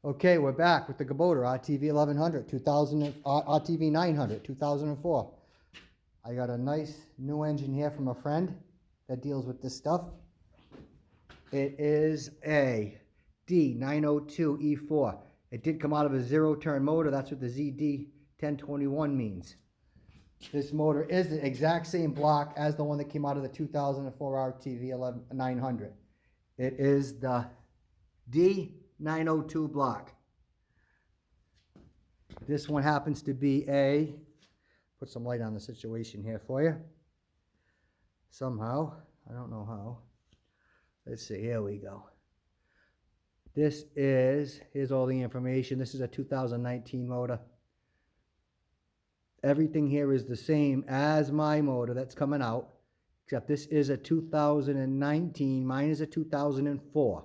Okay, we're back with the kubota RTV 1100, 2000, RTV 900, 2004. I got a nice new engine here from a friend that deals with this stuff. It is a D902E4. It did come out of a zero-turn motor. That's what the ZD1021 means. This motor is the exact same block as the one that came out of the 2004 RTV 900. It is the D902 block. This one happens to be put some light on the situation here for you. Somehow, I don't know how. Let's see, here we go. Here's all the information. This is a 2019 motor. Everything here is the same as my motor that's coming out, except this is a 2019, mine is a 2004.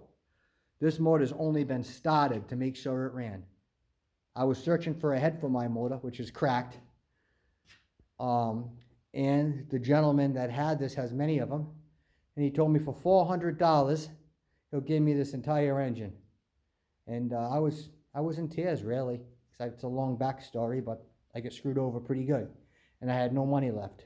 This motor's only been started to make sure it ran. I was searching for a head for my motor, which is cracked. And the gentleman that had this has many of them. And he told me for $400, he'll give me this entire engine. And I was in tears, really. Because it's a long backstory, but I get screwed over pretty good. And I had no money left.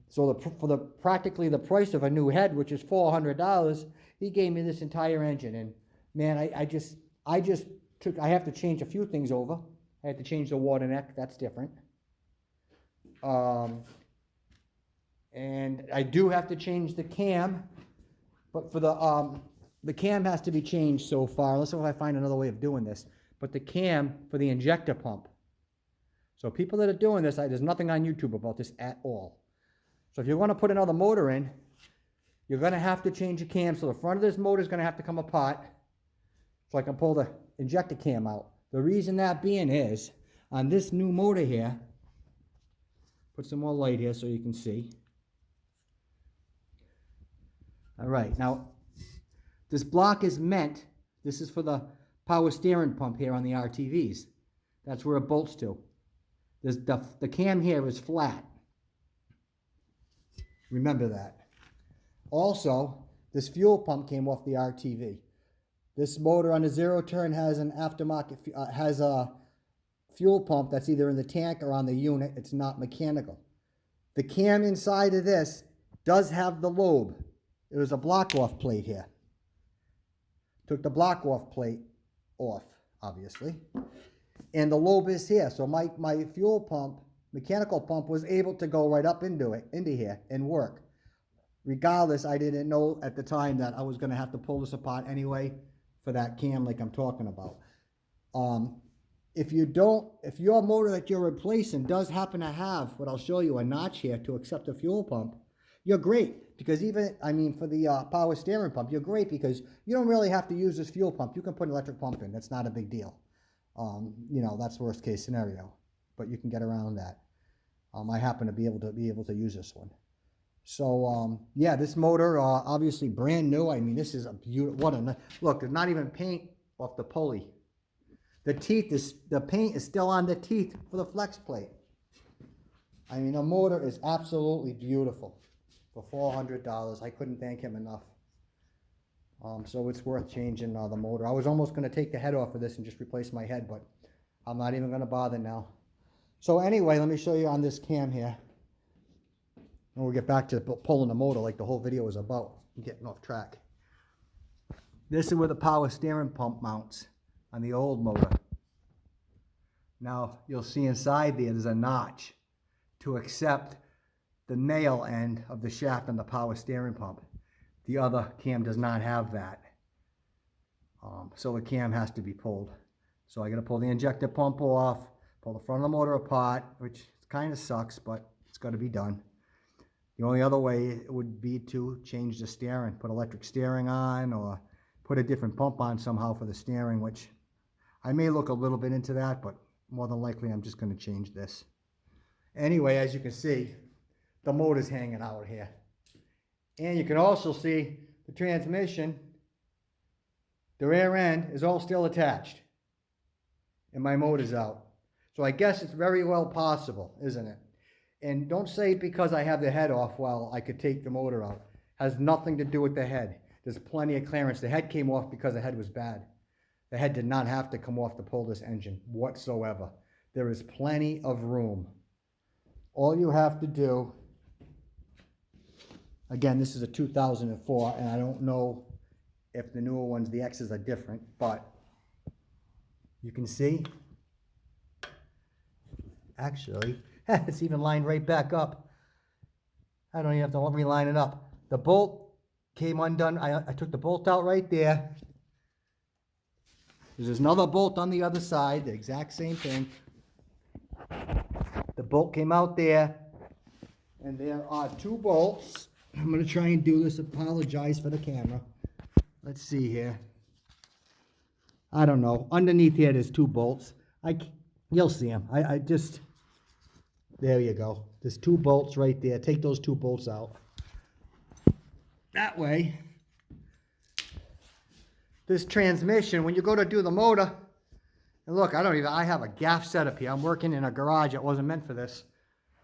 So for practically the price of a new head, which is $400, he gave me this entire engine. And man, I have to change a few things over. I have to change the water neck. That's different. And I do have to change the cam, but for the cam has to be changed so far. Let's see if I find another way of doing this. But the cam for the injector pump. So people that are doing this, there's nothing on YouTube about this at all. So if you're going to put another motor in, you're going to have to change the cam. So the front of this motor is going to have to come apart so I can pull the injector cam out. The reason that being is, on this new motor here, put some more light here so you can see. All right, now this block is meant, this is for the power steering pump here on the RTVs. That's where it bolts to. The cam here is flat. Remember that. Also, this fuel pump came off the RTV. This motor on a zero turn has an aftermarket, has a fuel pump that's either in the tank or on the unit. It's not mechanical. The cam inside of this does have the lobe. There's a block off plate here. Took the block off plate off, obviously. And the lobe is here. So my fuel pump, mechanical pump, was able to go right up into here and work. Regardless, I didn't know at the time that I was going to have to pull this apart anyway for that cam like I'm talking about. If your motor that you're replacing does happen to have what I'll show you, a notch here to accept a fuel pump, you're great. Because for the power steering pump, you're great because you don't really have to use this fuel pump. You can put an electric pump in. That's not a big deal. That's worst case scenario, but you can get around that. I happen to be able to use this one. So yeah, this motor obviously brand new. I mean, this is a beautiful. Look. There's not even paint off the pulley. The paint is still on the teeth for the flex plate. I mean, the motor is absolutely beautiful. For $400, I couldn't thank him enough. So it's worth changing the motor. I was almost going to take the head off of this and just replace my head, but I'm not even going to bother now. So anyway, let me show you on this cam here. And we'll get back to pulling the motor like the whole video is about. I'm getting off track. This is where the power steering pump mounts on the old motor. Now, you'll see inside there's a notch to accept the nail end of the shaft on the power steering pump. The other cam does not have that. So the cam has to be pulled. So I got to pull the injector pump off, pull the front of the motor apart, which kind of sucks, but it's got to be done. The only other way would be to change the steering, put electric steering on, or put a different pump on somehow for the steering, which I may look a little bit into that, but more than likely I'm just going to change this. Anyway, as you can see, the motor's hanging out here. And you can also see the transmission, the rear end is all still attached. And my motor's out. So I guess it's very well possible, isn't it? And don't say because I have the head off, well, I could take the motor out. Has nothing to do with the head. There's plenty of clearance. The head came off because the head was bad. The head did not have to come off to pull this engine whatsoever. There is plenty of room. All you have to do, again, this is a 2004, and I don't know if the newer ones, the X's are different, but you can see, actually, it's even lined right back up. I don't even have to reline it up. The bolt came undone. I took the bolt out right there. There's another bolt on the other side, the exact same thing. The bolt came out there, and there are 2 bolts. I'm going to try and do this. Apologize for the camera. Let's see here. I don't know. Underneath here, there's 2 bolts. You'll see them. I just, there you go. There's 2 bolts right there. Take those 2 bolts out. That way, this transmission, when you go to do the motor, and look, I have a gaff setup here. I'm working in a garage that wasn't meant for this.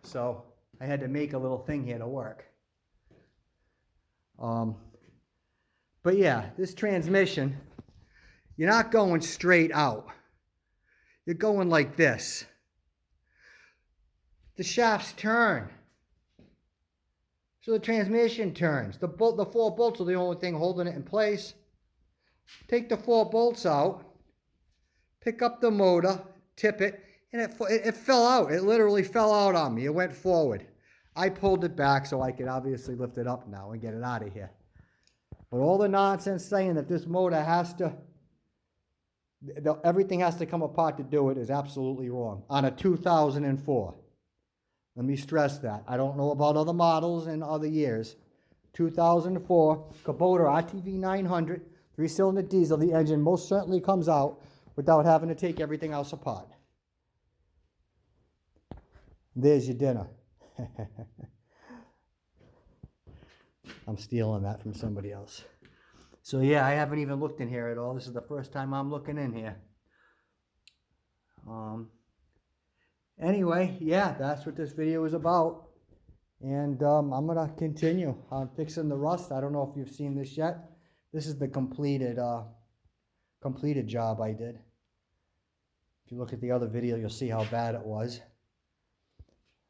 So I had to make a little thing here to work. But yeah, this transmission, you're not going straight out. You're going like this. The shafts turn. So the transmission turns. The 4 bolts are the only thing holding it in place. Take the 4 bolts out. Pick up the motor. Tip it. And it fell out. It literally fell out on me. It went forward. I pulled it back so I could obviously lift it up now and get it out of here. But all the nonsense saying that this motor has to, everything has to come apart to do it is absolutely wrong. On a 2004. Let me stress that. I don't know about other models in other years. 2004 Kubota RTV 900, 3-cylinder diesel. The engine most certainly comes out without having to take everything else apart. There's your dinner. I'm stealing that from somebody else. So yeah, I haven't even looked in here at all. This is the first time I'm looking in here. Anyway, yeah, that's what this video is about. And I'm going to continue on fixing the rust. I don't know if you've seen this yet. This is the completed job I did. If you look at the other video, you'll see how bad it was.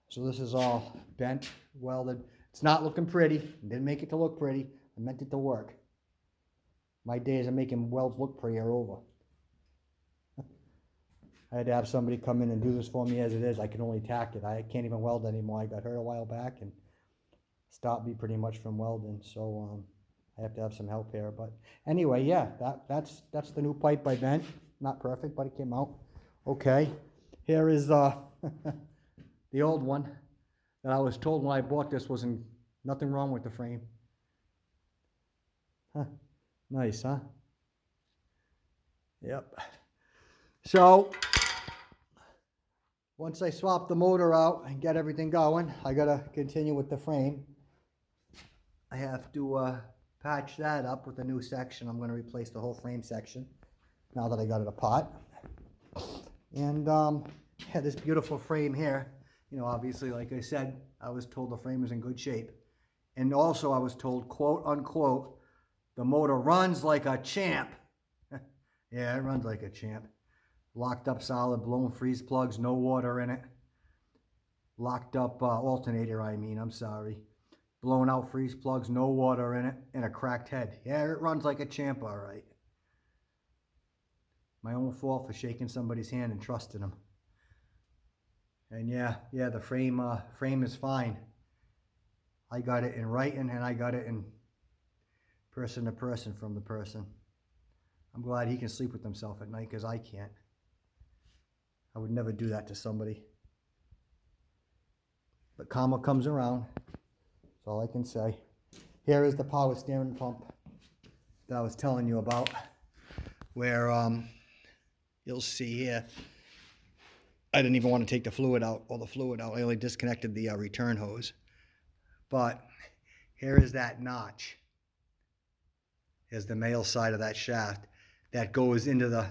So this is all bent, welded. It's not looking pretty. I didn't make it to look pretty. I meant it to work. My days of making welds look pretty are over. I had to have somebody come in and do this for me as it is. I can only tack it. I can't even weld anymore. I got hurt a while back and stopped me pretty much from welding. So I have to have some help here. But anyway, yeah, that's the new pipe I bent. Not perfect, but it came out okay. Here is the old one that I was told when I bought this wasn't nothing wrong with the frame. Huh. Nice, huh? Yep. So once I swap the motor out and get everything going, I gotta continue with the frame. I have to patch that up with a new section. I'm going to replace the whole frame section now that I got it apart. And yeah, this beautiful frame here, you know, obviously, like I said, I was told the frame was in good shape. And also I was told, quote unquote, the motor runs like a champ. Yeah, it runs like a champ. Locked up solid, blown freeze plugs, no water in it. Locked up alternator, I'm sorry. Blown out freeze plugs, no water in it, and a cracked head. Yeah, it runs like a champ, all right. My own fault for shaking somebody's hand and trusting them. And yeah, the frame is fine. I got it in writing and I got it in person to person from the person. I'm glad he can sleep with himself at night because I can't. I would never do that to somebody. But karma comes around. That's all I can say. Here is the power steering pump that I was telling you about. Where you'll see here, I didn't even want to take the fluid out, all the fluid out. I only disconnected the return hose. But here is that notch. Here's the male side of that shaft that goes into the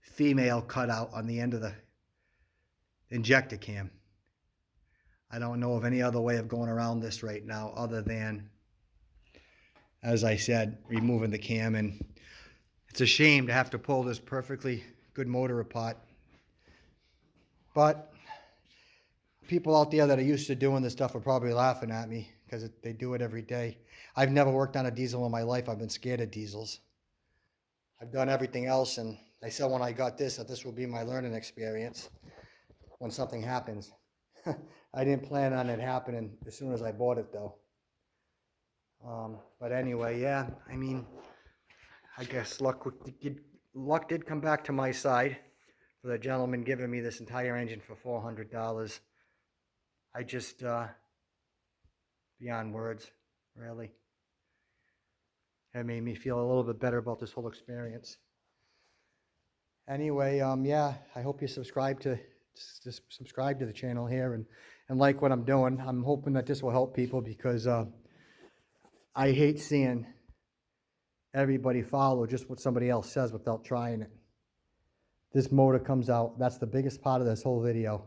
female cutout on the end of the injector cam. I don't know of any other way of going around this right now other than, as I said, removing the cam and It's a shame to have to pull this perfectly good motor apart. But people out there that are used to doing this stuff are probably laughing at me because they do it every day. I've never worked on a diesel in my life. I've been scared of diesels. I've done everything else, and I said when I got this that this will be my learning experience when something happens. I didn't plan on it happening as soon as I bought it, though. But anyway, yeah, I mean, I guess luck did come back to my side for the gentleman giving me this entire engine for $400. I just, beyond words, really. It made me feel a little bit better about this whole experience. Anyway, yeah, I hope you subscribe to the channel here and like what I'm doing. I'm hoping that this will help people because I hate seeing everybody follow just what somebody else says without trying it. This motor comes out. That's the biggest part of this whole video.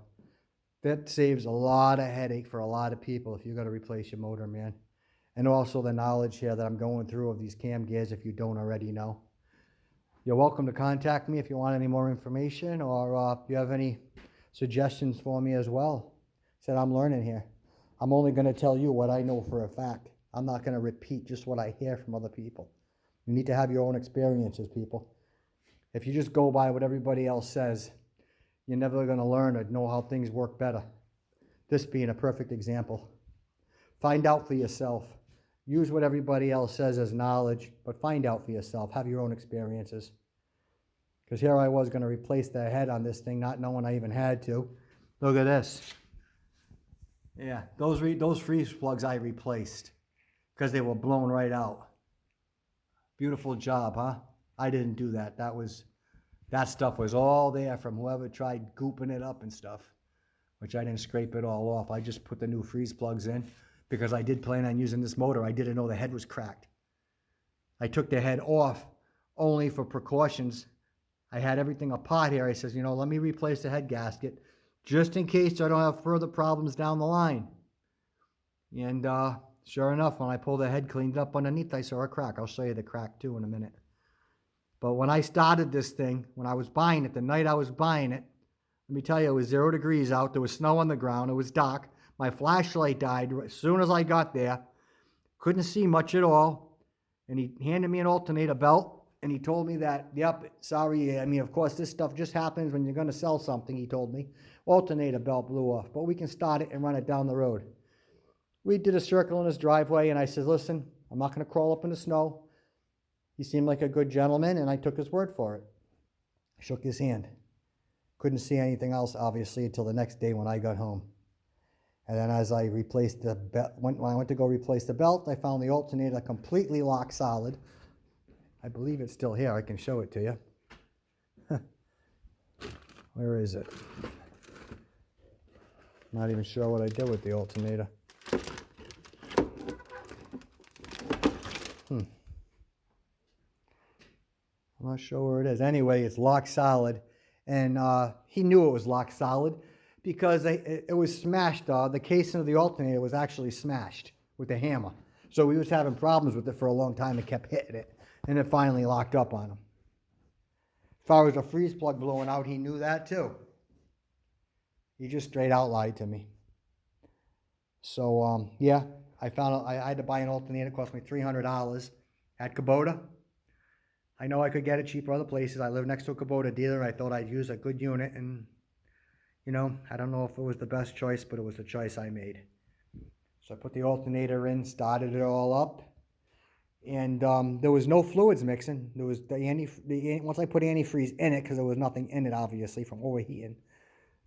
That saves a lot of headache for a lot of people if you got to replace your motor, man. And also the knowledge here that I'm going through of these cam gears if you don't already know. You're welcome to contact me if you want any more information or if you have any suggestions for me as well. Said I'm learning here. I'm only going to tell you what I know for a fact. I'm not going to repeat just what I hear from other people. You need to have your own experiences, people. If you just go by what everybody else says, you're never going to learn or know how things work better. This being a perfect example. Find out for yourself. Use what everybody else says as knowledge, but find out for yourself. Have your own experiences. Because here I was going to replace the head on this thing, not knowing I even had to. Look at this. Yeah, those freeze plugs I replaced because they were blown right out. Beautiful job, huh? I didn't do that. That stuff was all there from whoever tried gooping it up and stuff, which I didn't scrape it all off. I just put the new freeze plugs in because I did plan on using this motor. I didn't know the head was cracked. I took the head off only for precautions. I had everything apart here. I says, you know, let me replace the head gasket just in case I don't have further problems down the line. And sure enough, when I pulled the head cleaned up underneath, I saw a crack. I'll show you the crack too in a minute. But when I started this thing, when I was buying it, the night I was buying it, let me tell you, it was 0 degrees out. There was snow on the ground. It was dark. My flashlight died as soon as I got there. Couldn't see much at all. And he handed me an alternator belt. And he told me that, yep, sorry, I mean, of course, this stuff just happens when you're going to sell something, he told me. Alternator belt blew off, but we can start it and run it down the road. We did a circle in his driveway, and I said, listen, I'm not going to crawl up in the snow. He seemed like a good gentleman, and I took his word for it. I shook his hand. Couldn't see anything else, obviously, until the next day when I got home. And then as I replaced the belt, when I went to go replace the belt, I found the alternator completely lock solid. I believe it's still here. I can show it to you. Where is it? Not even sure what I did with the alternator. I'm not sure where it is. Anyway, it's lock solid. And he knew it was lock solid because it was smashed. The casing of the alternator was actually smashed with a hammer. So we was having problems with it for a long time and kept hitting it. And it finally locked up on him. As far as the freeze plug blowing out, he knew that too. He just straight out lied to me. So, yeah, I found out I had to buy an alternator. It cost me $300 at Kubota. I know I could get it cheaper other places. I live next to a Kubota dealer. I thought I'd use a good unit. And, you know, I don't know if it was the best choice, but it was the choice I made. So I put the alternator in, started it all up. And there was no fluids mixing. There was once I put antifreeze in it, because there was nothing in it, obviously, from overheating.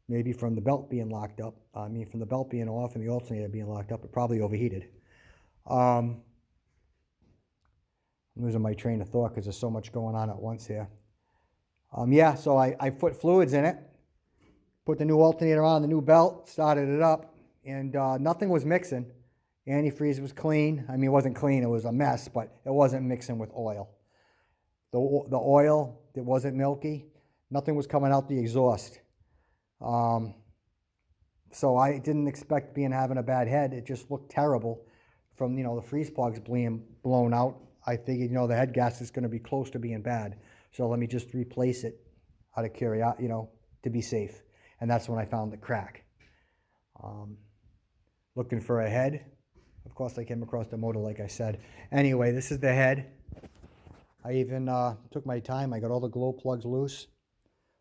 Maybe from the belt being locked up. From the belt being off and the alternator being locked up, it probably overheated. I'm losing my train of thought because there's so much going on at once here. Yeah, so I put fluids in it, put the new alternator on, the new belt, started it up, and nothing was mixing. Antifreeze was clean. I mean, it wasn't clean. It was a mess, but it wasn't mixing with oil. The oil, it wasn't milky. Nothing was coming out the exhaust. So I didn't expect having a bad head. It just looked terrible from, the freeze plugs being blown out. I figured, the head gasket is going to be close to being bad. So let me just replace it out of curiosity, to be safe. And that's when I found the crack. Looking for a head. Of course, I came across the motor, like I said. Anyway, this is the head. I even took my time. I got all the glow plugs loose.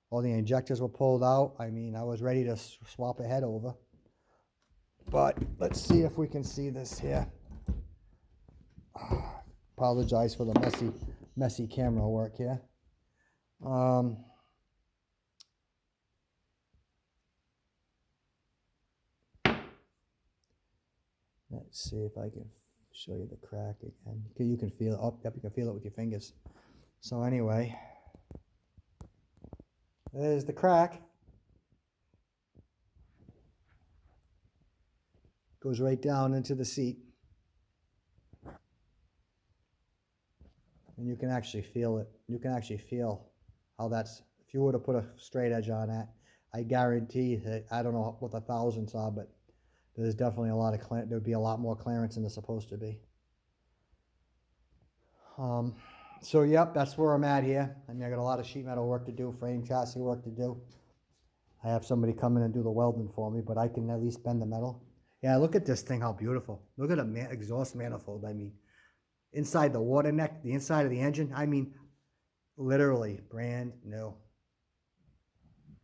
All the injectors were pulled out. I mean, I was ready to swap a head over. But let's see if we can see this here. Apologize for the messy camera work here. Let's see if I can show you the crack again. You can feel it. Oh, yep, you can feel it with your fingers. So anyway, there's the crack. Goes right down into the seat. And you can actually feel it. You can actually feel how that's, if you were to put a straight edge on that, I guarantee that, I don't know what the thousandths are, but there's definitely a lot of, there'd be a lot more clearance than there's supposed to be. So yep, that's where I'm at here. I mean, I got a lot of sheet metal work to do, frame chassis work to do. I have somebody come in and do the welding for me, but I can at least bend the metal. Yeah, look at this thing, how beautiful. Look at the exhaust manifold. I mean, inside the water neck, the inside of the engine, I mean, literally brand new.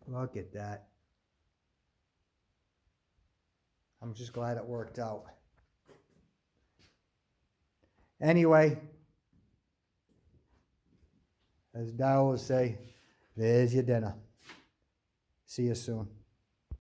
Look at that. I'm just glad it worked out. Anyway, as Dow would say, there's your dinner. See you soon.